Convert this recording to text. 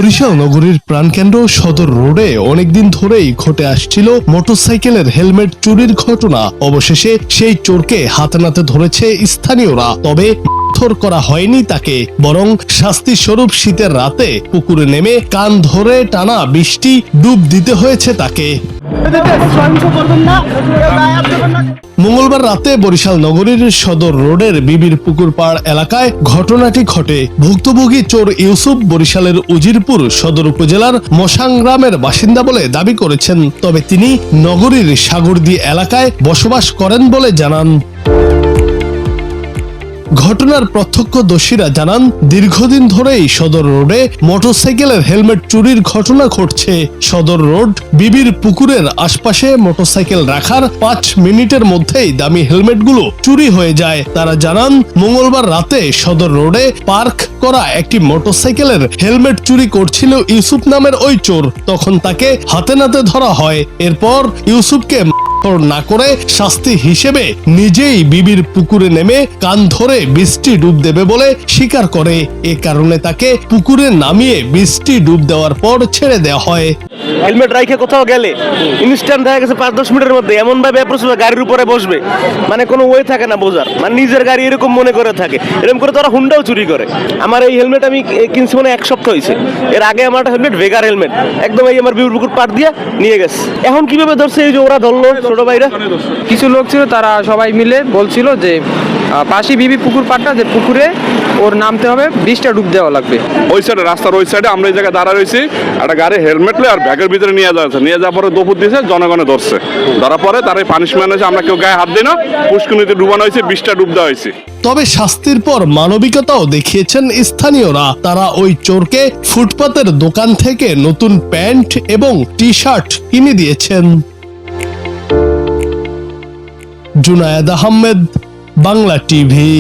বরিশাল নগরীর প্রাণকেন্দ্র সদর রোডে অনেকদিন ধরেই ঘটে আসছিল মোটরসাইকেলের হেলমেট চুরির ঘটনা। অবশেষে সেই চোরকে হাতে নাতে ধরেছে স্থানীয়রা। তবে মারধর করা হয়নি তাকে, বরং শাস্তি স্বরূপ শীতের রাতে পুকুরে নেমে কান ধরে টানা বৃষ্টি ডুব দিতে হয়েছে তাকে। মঙ্গলবার রাতে বরিশাল নগরীর সদর রোডের বিবির পুকুর পাড় এলাকায় ঘটনাটি ঘটে। ভুক্তভোগী চোর ইউসুফ বরিশালের উজিরপুর সদর উপজেলার মশাং গ্রামের বাসিন্দা বলে দাবি করেছেন। তবে তিনি নগরীর সাগরদী এলাকায় বসবাস করেন বলে জানান। ঘটনার প্রত্যক্ষদর্শীরা জানান, দীর্ঘদিন ধরেই সদর রোডে মোটরসাইকেলের হেলমেট চুরির ঘটনা ঘটছে। সদর রোড বিবির পুকুরের আশপাশে মোটরসাইকেল রাখার 5 মিনিটের মধ্যেই দামি হেলমেটগুলো চুরি হয়ে যায়। তারা জানান, মঙ্গলবার রাতে সদর রোডে পার্ক করা একটি মোটরসাইকেলের হেলমেট চুরি করছিল ইউসুফ নামের ওই চোর। তখন তাকে হাতে নাতে ধরা হয়। এরপর ইউসুফকে না করে শাস্তি হিসেবে নিজেই বিবির পুকুরে নেমে কান ধরে বৃষ্টি ডুব দেবে বলে স্বীকার করে। এ কারণে তাকে পুকুরে নামিয়ে বৃষ্টি ডুব দেওয়ার পর ছেড়ে দেওয়া হয়। হেলমেট রাইখে কোথাও গেলে ইনস্ট্যান্ট দেখা গেছে 5-10 মিনিটের মধ্যে এমন ভাবে অ্যাপ্রোচ গাড়ির উপরে বসবে, মানে কোনো ওয়ে থাকে না বোঝার, মানে নিজের গাড়ি এরকম মনে করে থাকে। এরকম করে তারা হুন্ডাও চুরি করে। আমার এই হেলমেট আমি কিনছি মানে 1 সপ্তাহ হয়েছে। এর আগে আমার একটা হেলমেট ভেগার হেলমেট একদম এই আমার বিউর পুকুর পাড় দিয়ে নিয়ে গেছে। এখন কিভাবে ধরছে, এই যে ওরা ধরলো ছোট ভাইরা, কিছু লোক ছিল, তারা সবাই মিলে বলছিল যে পাশে বিবি পুকুর পাড়টা, যে পুকুরে ওর নামতে হবে, 20টা ডুব দেওয়া লাগবে। ওই সাইডে রাস্তার ওই সাইডে আমরা এই জায়গায় দাঁড়া রয়েছি, একটা গাড়ি হেলমেট আর ব্যাগের ভিতরে নিয়ে যাচ্ছে। নিয়ে যাওয়ার পরে দুপুর দিয়েছে, জনগণে ধরছে। ধরার পরে তার পানিশমেন্ট হয়েছে, আমরা কেউ গায়ে হাত দিই না, পুষ্কুনিতে ডুবানো হয়েছে, 20টা ডুব দেওয়া হয়েছে। তবে শাস্তির পর মানবিকতাও দেখিয়েছেন স্থানীয়রা। তারা ওই চোরকে ফুটপাতের দোকান থেকে নতুন প্যান্ট এবং টি-শার্ট কিনে দিয়েছেন। জুনায়েদ আহমেদ, বাংলা টিভি।